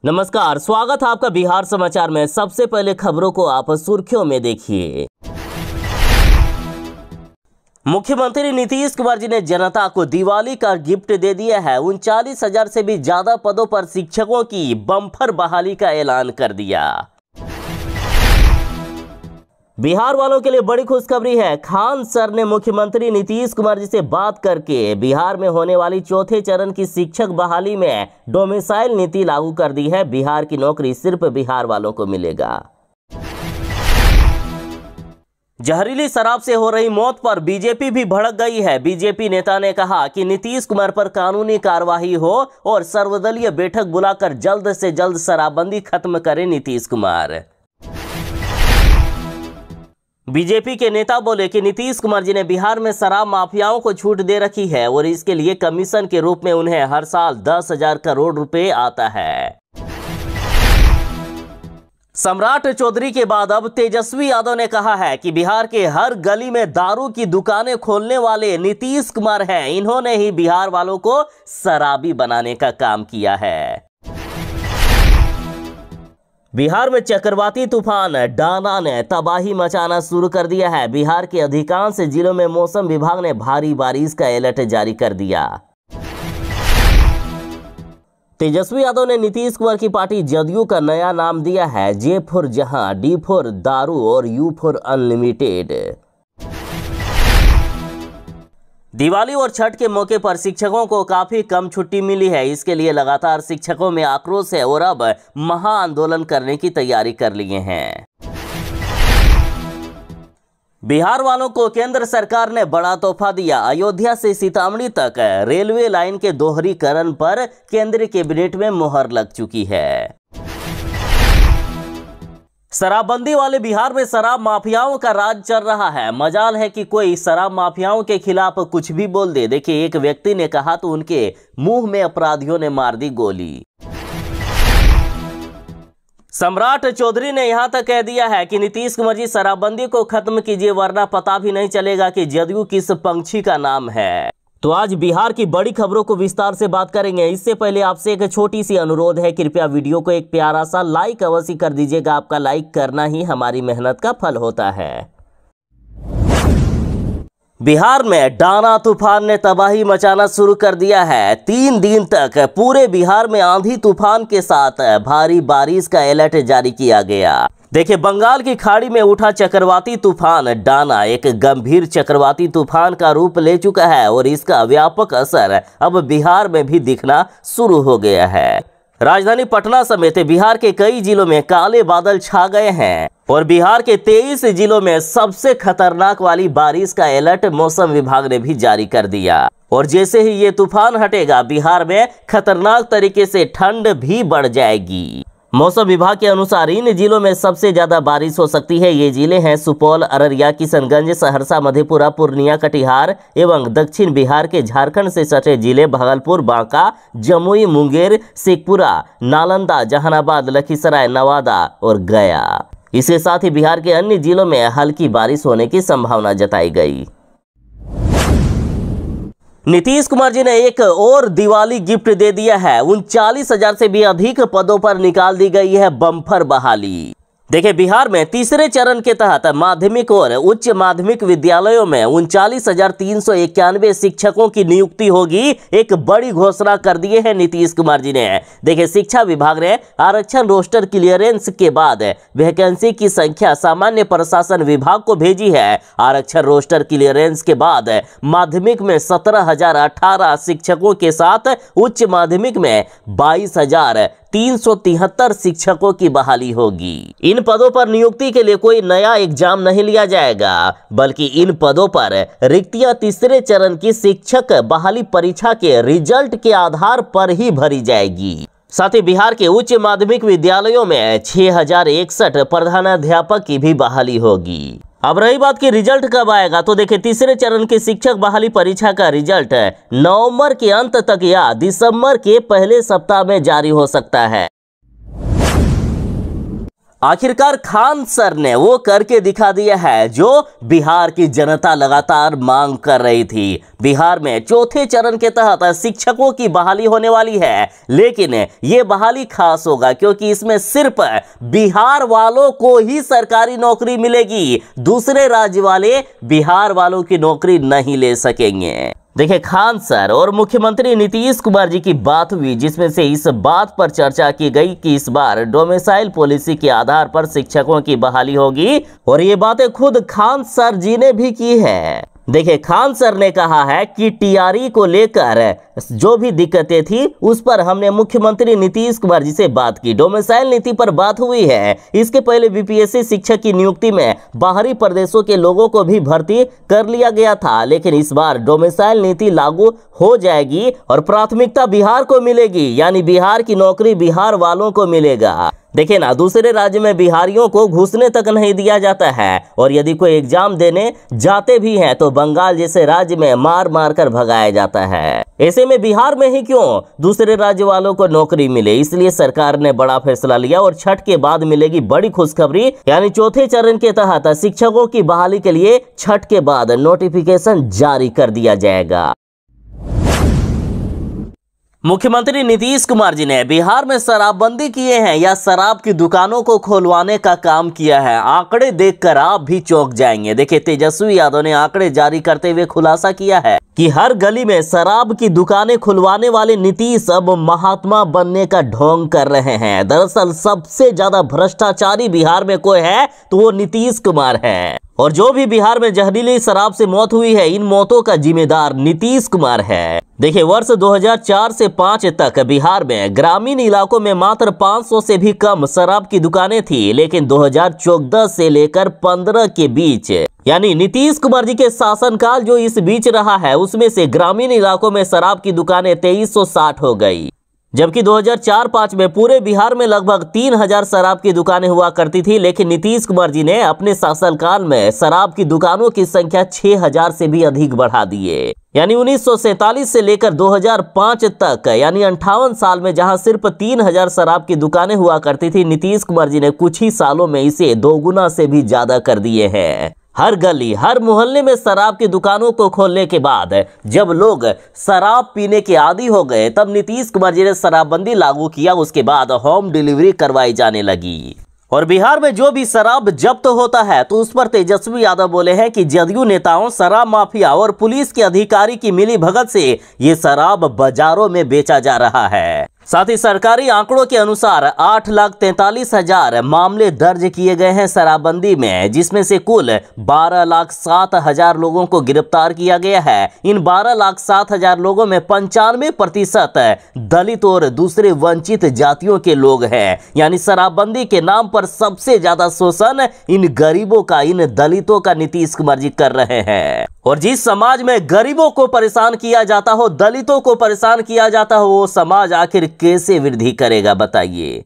नमस्कार, स्वागत है आपका बिहार समाचार में। सबसे पहले खबरों को आप सुर्खियों में देखिए। मुख्यमंत्री नीतीश कुमार जी ने जनता को दिवाली का गिफ्ट दे दिया है। 39,000 से भी ज्यादा पदों पर शिक्षकों की बम्पर बहाली का ऐलान कर दिया। बिहार वालों के लिए बड़ी खुशखबरी है। खान सर ने मुख्यमंत्री नीतीश कुमार जी से बात करके बिहार में होने वाली चौथे चरण की शिक्षक बहाली में डोमिसाइल नीति लागू कर दी है। बिहार की नौकरी सिर्फ बिहार वालों को मिलेगा। जहरीली शराब से हो रही मौत पर बीजेपी भी भड़क गई है। बीजेपी नेता ने कहा कि नीतीश कुमार पर कानूनी कार्रवाई हो और सर्वदलीय बैठक बुलाकर जल्द से जल्द शराबबंदी खत्म करें नीतीश कुमार। बीजेपी के नेता बोले कि नीतीश कुमार जी ने बिहार में शराब माफियाओं को छूट दे रखी है और इसके लिए कमीशन के रूप में उन्हें हर साल 10,000 करोड़ रुपए आता है। सम्राट चौधरी के बाद अब तेजस्वी यादव ने कहा है कि बिहार के हर गली में दारू की दुकानें खोलने वाले नीतीश कुमार हैं। इन्होंने ही बिहार वालों को शराबी बनाने का काम किया है। बिहार में चक्रवाती तूफान डाना ने तबाही मचाना शुरू कर दिया है। बिहार के अधिकांश जिलों में मौसम विभाग ने भारी बारिश का अलर्ट जारी कर दिया। तेजस्वी यादव ने नीतीश कुमार की पार्टी जदयू का नया नाम दिया है जे फॉर जहां, डी फॉर दारू और यू फॉर अनलिमिटेड। दिवाली और छठ के मौके पर शिक्षकों को काफी कम छुट्टी मिली है। इसके लिए लगातार शिक्षकों में आक्रोश है और अब महा आंदोलन करने की तैयारी कर लिए हैं। बिहार वालों को केंद्र सरकार ने बड़ा तोहफा दिया। अयोध्या से सीतामढ़ी तक रेलवे लाइन के दोहरीकरण पर केंद्रीय कैबिनेट में मुहर लग चुकी है। शराबबंदी वाले बिहार में शराब माफियाओं का राज चल रहा है। मजाल है कि कोई शराब माफियाओं के खिलाफ कुछ भी बोल दे। देखिए, एक व्यक्ति ने कहा तो उनके मुंह में अपराधियों ने मार दी गोली। सम्राट चौधरी ने यहां तक कह दिया है कि नीतीश कुमार जी शराबबंदी को खत्म कीजिए वरना पता भी नहीं चलेगा कि जदयू किस पंछी का नाम है। तो आज बिहार की बड़ी खबरों को विस्तार से बात करेंगे। इससे पहले आपसे एक छोटी सी अनुरोध है, कृपया वीडियो को एक प्यारा सा लाइक अवश्य कर दीजिएगा। आपका लाइक करना ही हमारी मेहनत का फल होता है। बिहार में डाना तूफान ने तबाही मचाना शुरू कर दिया है। 3 दिन तक पूरे बिहार में आंधी तूफान के साथ भारी बारिश का अलर्ट जारी किया गया। देखिए, बंगाल की खाड़ी में उठा चक्रवाती तूफान डाना एक गंभीर चक्रवाती तूफान का रूप ले चुका है और इसका व्यापक असर अब बिहार में भी दिखना शुरू हो गया है। राजधानी पटना समेत बिहार के कई जिलों में काले बादल छा गए हैं और बिहार के 23 जिलों में सबसे खतरनाक वाली बारिश का अलर्ट मौसम विभाग ने भी जारी कर दिया। और जैसे ही ये तूफान हटेगा, बिहार में खतरनाक तरीके से ठंड भी बढ़ जाएगी। मौसम विभाग के अनुसार इन जिलों में सबसे ज्यादा बारिश हो सकती है। ये जिले हैं सुपौल, अररिया, किशनगंज, सहरसा, मधेपुरा, पूर्णिया, कटिहार एवं दक्षिण बिहार के झारखंड से सटे जिले भागलपुर, बांका, जमुई, मुंगेर, शेखपुरा, नालंदा, जहानाबाद, लखीसराय, नवादा और गया। इसके साथ ही बिहार के अन्य जिलों में हल्की बारिश होने की संभावना जताई गई। नीतीश कुमार जी ने एक और दिवाली गिफ्ट दे दिया है। 39,000 से भी अधिक पदों पर निकाल दी गई है बम्पर बहाली। देखिए, बिहार में तीसरे चरण के तहत माध्यमिक और उच्च माध्यमिक विद्यालयों में 39,391 शिक्षकों की नियुक्ति होगी। एक बड़ी घोषणा कर दिए है नीतीश कुमार जी ने। देखिए, शिक्षा विभाग ने आरक्षण रोस्टर क्लियरेंस के बाद वैकेंसी की संख्या सामान्य प्रशासन विभाग को भेजी है। आरक्षण रोस्टर क्लियरेंस के बाद माध्यमिक में 17,018 शिक्षकों के साथ उच्च माध्यमिक में 22,373 शिक्षकों की बहाली होगी। इन पदों पर नियुक्ति के लिए कोई नया एग्जाम नहीं लिया जाएगा, बल्कि इन पदों पर रिक्तियां तीसरे चरण की शिक्षक बहाली परीक्षा के रिजल्ट के आधार पर ही भरी जाएगी। साथ ही बिहार के उच्च माध्यमिक विद्यालयों में 6,061 प्रधानाध्यापक की भी बहाली होगी। अब रही बात कि रिजल्ट कब आएगा, तो देखिए, तीसरे चरण की शिक्षक बहाली परीक्षा का रिजल्ट नवंबर के अंत तक या दिसंबर के पहले सप्ताह में जारी हो सकता है। आखिरकार खान सर ने वो करके दिखा दिया है जो बिहार की जनता लगातार मांग कर रही थी। बिहार में चौथे चरण के तहत शिक्षकों की बहाली होने वाली है, लेकिन ये बहाली खास होगा क्योंकि इसमें सिर्फ बिहार वालों को ही सरकारी नौकरी मिलेगी। दूसरे राज्य वाले बिहार वालों की नौकरी नहीं ले सकेंगे। देखिए, खान सर और मुख्यमंत्री नीतीश कुमार जी की बात हुई, जिसमें से इस बात पर चर्चा की गई कि इस बार डोमिसाइल पॉलिसी के आधार पर शिक्षकों की बहाली होगी, और ये बातें खुद खान सर जी ने भी की है। देखिए, खान सर ने कहा है कि टीआरई को लेकर जो भी दिक्कतें थी उस पर हमने मुख्यमंत्री नीतीश कुमार जी से बात की। डोमिसाइल नीति पर बात हुई है। इसके पहले बीपीएससी शिक्षक की नियुक्ति में बाहरी प्रदेशों के लोगों को भी भर्ती कर लिया गया था, लेकिन इस बार डोमिसाइल नीति लागू हो जाएगी और प्राथमिकता बिहार को मिलेगी, यानी बिहार की नौकरी बिहार वालों को मिलेगा। देखिए ना, दूसरे राज्य में बिहारियों को घुसने तक नहीं दिया जाता है, और यदि कोई एग्जाम देने जाते भी हैं तो बंगाल जैसे राज्य में मार मार कर भगाया जाता है। ऐसे में बिहार में ही क्यों दूसरे राज्य वालों को नौकरी मिले, इसलिए सरकार ने बड़ा फैसला लिया और छठ के बाद मिलेगी बड़ी खुशखबरी, यानी चौथे चरण के तहत शिक्षकों की बहाली के लिए छठ के बाद नोटिफिकेशन जारी कर दिया जाएगा। मुख्यमंत्री नीतीश कुमार जी ने बिहार में शराबबंदी किए हैं या शराब की दुकानों को खोलवाने का काम किया है। आंकड़े देखकर आप भी चौंक जाएंगे। देखिए, तेजस्वी यादव ने आंकड़े जारी करते हुए खुलासा किया है कि हर गली में शराब की दुकानें खुलवाने वाले नीतीश अब महात्मा बनने का ढोंग कर रहे हैं। दरअसल सबसे ज्यादा भ्रष्टाचारी बिहार में कोई है तो वो नीतीश कुमार है, और जो भी बिहार में जहरीली शराब से मौत हुई है, इन मौतों का जिम्मेदार नीतीश कुमार है। देखिए, वर्ष 2004 से 5 तक बिहार में ग्रामीण इलाकों में मात्र 500 से भी कम शराब की दुकानें थी, लेकिन 2014 से लेकर 15 के बीच, यानी नीतीश कुमार जी के शासनकाल जो इस बीच रहा है, उसमें से ग्रामीण इलाकों में शराब की दुकानें 2360 हो गई, जबकि 2004-5 में पूरे बिहार में लगभग 3000 शराब की दुकानें हुआ करती थी। लेकिन नीतीश कुमार जी ने अपने शासनकाल में शराब की दुकानों की संख्या 6000 से भी अधिक बढ़ा दिए, यानी 1947 से लेकर 2005 तक, यानी 58 साल में जहां सिर्फ 3000 शराब की दुकानें हुआ करती थी, नीतीश कुमार जी ने कुछ ही सालों में इसे दोगुना से भी ज्यादा कर दिए हैं। हर गली हर मोहल्ले में शराब की दुकानों को खोलने के बाद जब लोग शराब पीने के आदी हो गए, तब नीतीश कुमार जी ने शराबबंदी लागू किया। उसके बाद होम डिलीवरी करवाई जाने लगी, और बिहार में जो भी शराब जब्त होता है तो उस पर तेजस्वी यादव बोले हैं कि जदयू नेताओं, शराब माफिया और पुलिस के अधिकारी की मिली भगत से ये शराब बाजारों में बेचा जा रहा है। साथ ही सरकारी आंकड़ों के अनुसार 8,43,000 मामले दर्ज किए गए हैं शराबबंदी में, जिसमें से कुल 12,07,000 लोगों को गिरफ्तार किया गया है। इन 12,07,000 लोगों में 95% दलित और दूसरे वंचित जातियों के लोग हैं, यानी शराबबंदी के नाम पर सबसे ज्यादा शोषण इन गरीबों का, इन दलितों का नीतीश कुमार जी कर रहे हैं। और जिस समाज में गरीबों को परेशान किया जाता हो, दलितों को परेशान किया जाता हो, वो समाज आखिर कैसे वृद्धि करेगा, बताइए।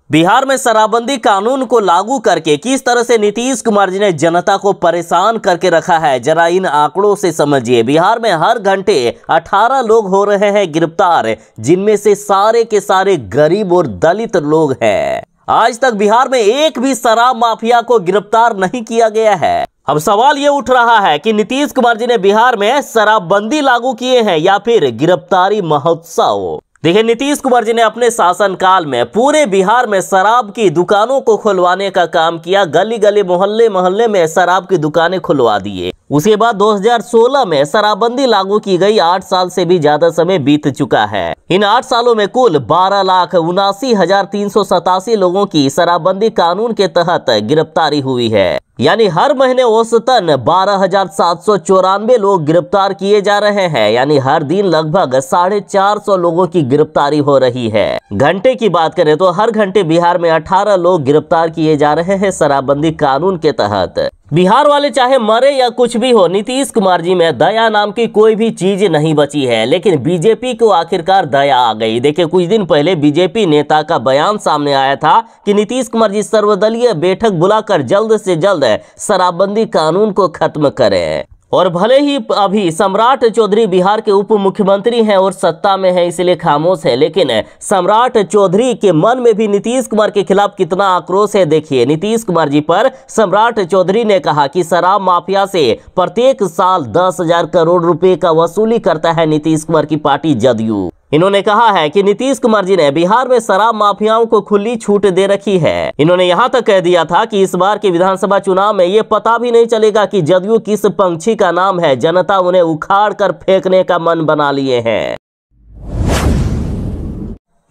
बिहार में शराबबंदी कानून को लागू करके किस तरह से नीतीश कुमार जी ने जनता को परेशान करके रखा है, जरा इन आंकड़ों से समझिए। बिहार में हर घंटे 18 लोग हो रहे हैं गिरफ्तार, जिनमें से सारे के सारे गरीब और दलित लोग हैं। आज तक बिहार में एक भी शराब माफिया को गिरफ्तार नहीं किया गया है। अब सवाल ये उठ रहा है कि नीतीश कुमार जी ने बिहार में शराबबंदी लागू किए हैं या फिर गिरफ्तारी महोत्सव। देखिए, नीतीश कुमार जी ने अपने शासनकाल में पूरे बिहार में शराब की दुकानों को खुलवाने का काम किया। गली गली मोहल्ले मोहल्ले में शराब की दुकानें खुलवा दिए। उसके बाद 2016 में शराबबंदी लागू की गई। 8 साल से भी ज्यादा समय बीत चुका है। इन 8 सालों में कुल 12,79,387 लोगों की शराबबंदी कानून के तहत गिरफ्तारी हुई है, यानी हर महीने औसतन 12,794 लोग गिरफ्तार किए जा रहे हैं, यानी हर दिन लगभग 450 लोगों की गिरफ्तारी हो रही है। घंटे की बात करें तो हर घंटे बिहार में 18 लोग गिरफ्तार किए जा रहे हैं शराबबंदी कानून के तहत। बिहार वाले चाहे मरे या कुछ भी हो, नीतीश कुमार जी में दया नाम की कोई भी चीज नहीं बची है। लेकिन बीजेपी को आखिरकार दया आ गई। देखिए, कुछ दिन पहले बीजेपी नेता का बयान सामने आया था कि नीतीश कुमार जी सर्वदलीय बैठक बुलाकर जल्द से जल्द शराबबंदी कानून को खत्म करें। और भले ही अभी सम्राट चौधरी बिहार के उप मुख्यमंत्री हैं और सत्ता में हैं, इसलिए खामोश है, लेकिन सम्राट चौधरी के मन में भी नीतीश कुमार के खिलाफ कितना आक्रोश है। देखिए, नीतीश कुमार जी पर सम्राट चौधरी ने कहा कि शराब माफिया से प्रत्येक साल 10,000 करोड़ रुपए का वसूली करता है नीतीश कुमार की पार्टी जदयू। इन्होंने कहा है कि नीतीश कुमार जी ने बिहार में शराब माफियाओं को खुली छूट दे रखी है। इन्होंने यहां तक कह दिया था कि इस बार के विधानसभा चुनाव में ये पता भी नहीं चलेगा कि जदयू किस पंछी का नाम है, जनता उन्हें उखाड़ कर फेंकने का मन बना लिए हैं।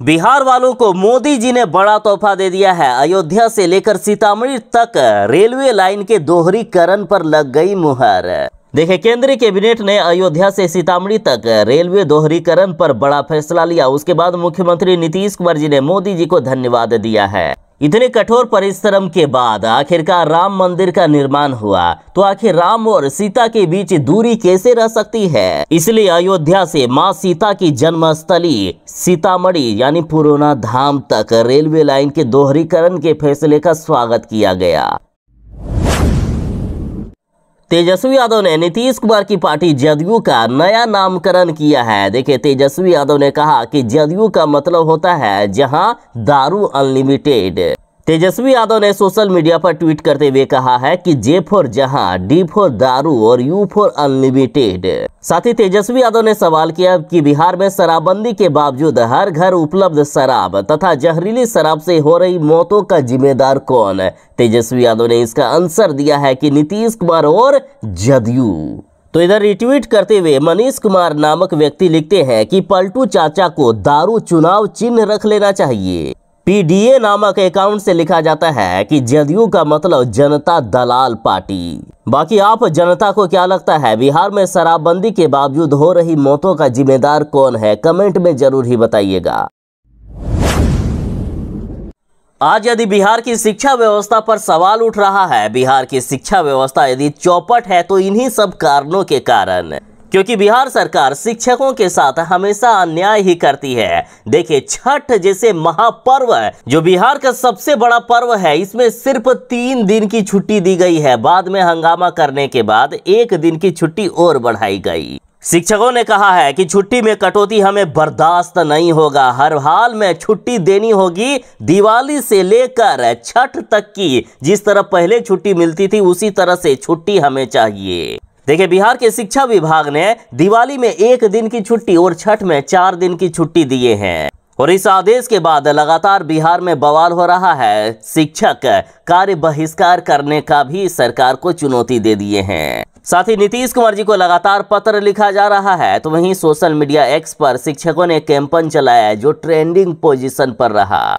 बिहार वालों को मोदी जी ने बड़ा तोहफा दे दिया है। अयोध्या से लेकर सीतामढ़ी तक रेलवे लाइन के दोहरीकरण पर लग गई मुहर। देखिए, केंद्रीय कैबिनेट ने अयोध्या से सीतामढ़ी तक रेलवे दोहरीकरण पर बड़ा फैसला लिया। उसके बाद मुख्यमंत्री नीतीश कुमार जी ने मोदी जी को धन्यवाद दिया है। इतने कठोर परिश्रम के बाद आखिरकार राम मंदिर का निर्माण हुआ, तो आखिर राम और सीता के बीच दूरी कैसे रह सकती है? इसलिए अयोध्या से मां सीता की जन्मस्थली सीतामढ़ी यानी पुराना धाम तक रेलवे लाइन के दोहरीकरण के फैसले का स्वागत किया गया। तेजस्वी यादव ने नीतीश कुमार की पार्टी जदयू का नया नामकरण किया है। देखिए, तेजस्वी यादव ने कहा कि जदयू का मतलब होता है जहां दारू अनलिमिटेड। तेजस्वी यादव ने सोशल मीडिया पर ट्वीट करते हुए कहा है कि जे फॉर जहां, डी फॉर दारू और यू फॉर अनलिमिटेड। साथ ही तेजस्वी यादव ने सवाल किया कि बिहार में शराबबंदी के बावजूद हर घर उपलब्ध शराब तथा जहरीली शराब से हो रही मौतों का जिम्मेदार कौन? तेजस्वी यादव ने इसका आंसर दिया है कि नीतीश कुमार और जदयू। तो इधर रिट्वीट करते हुए मनीष कुमार नामक व्यक्ति लिखते हैं कि पलटू चाचा को दारू चुनाव चिन्ह रख लेना चाहिए। पीडीए नामक अकाउंट से लिखा जाता है कि जदयू का मतलब जनता दलाल पार्टी। बाकी आप जनता को क्या लगता है, बिहार में शराबबंदी के बावजूद हो रही मौतों का जिम्मेदार कौन है? कमेंट में जरूर ही बताइएगा। आज यदि बिहार की शिक्षा व्यवस्था पर सवाल उठ रहा है, बिहार की शिक्षा व्यवस्था यदि चौपट है तो इन्हीं सब कारणों के कारण, क्योंकि बिहार सरकार शिक्षकों के साथ हमेशा अन्याय ही करती है। देखिए, छठ जैसे महापर्व जो बिहार का सबसे बड़ा पर्व है, इसमें सिर्फ 3 दिन की छुट्टी दी गई है। बाद में हंगामा करने के बाद 1 दिन की छुट्टी और बढ़ाई गई। शिक्षकों ने कहा है कि छुट्टी में कटौती हमें बर्दाश्त नहीं होगा, हर हाल में छुट्टी देनी होगी। दिवाली से लेकर छठ तक की जिस तरह पहले छुट्टी मिलती थी उसी तरह से छुट्टी हमें चाहिए। देखिए, बिहार के शिक्षा विभाग ने दिवाली में 1 दिन की छुट्टी और छठ में 4 दिन की छुट्टी दिए हैं। और इस आदेश के बाद लगातार बिहार में बवाल हो रहा है। शिक्षक कार्य बहिष्कार करने का भी सरकार को चुनौती दे दिए हैं। साथ ही नीतीश कुमार जी को लगातार पत्र लिखा जा रहा है। तो वहीं सोशल मीडिया एक्स पर शिक्षकों ने कैंपेन चलाया जो ट्रेंडिंग पोजीशन पर रहा।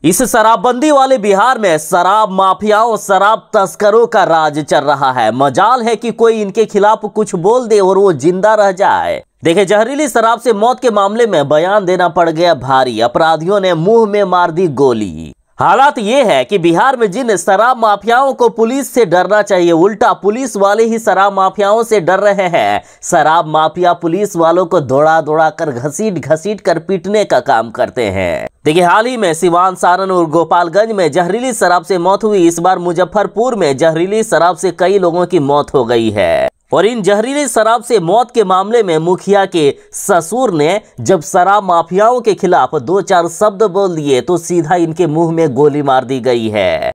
इस शराबबंदी वाले बिहार में शराब माफियाओं, शराब तस्करों का राज चल रहा है। मजाल है कि कोई इनके खिलाफ कुछ बोल दे और वो जिंदा रह जाए। देखिए, जहरीली शराब से मौत के मामले में बयान देना पड़ गया भारी। अपराधियों ने मुंह में मार दी गोली। हालात ये है कि बिहार में जिन शराब माफियाओं को पुलिस से डरना चाहिए, उल्टा पुलिस वाले ही शराब माफियाओं से डर रहे हैं। शराब माफिया पुलिस वालों को दौड़ा दौड़ा कर घसीट कर पीटने का काम करते हैं। देखिए, हाल ही में सिवान, सारण और गोपालगंज में जहरीली शराब से मौत हुई। इस बार मुजफ्फरपुर में जहरीली शराब से कई लोगों की मौत हो गई है। और इन जहरीली शराब से मौत के मामले में मुखिया के ससुर ने जब शराब माफियाओं के खिलाफ 2-4 शब्द बोल दिए तो सीधा इनके मुंह में गोली मार दी गई है।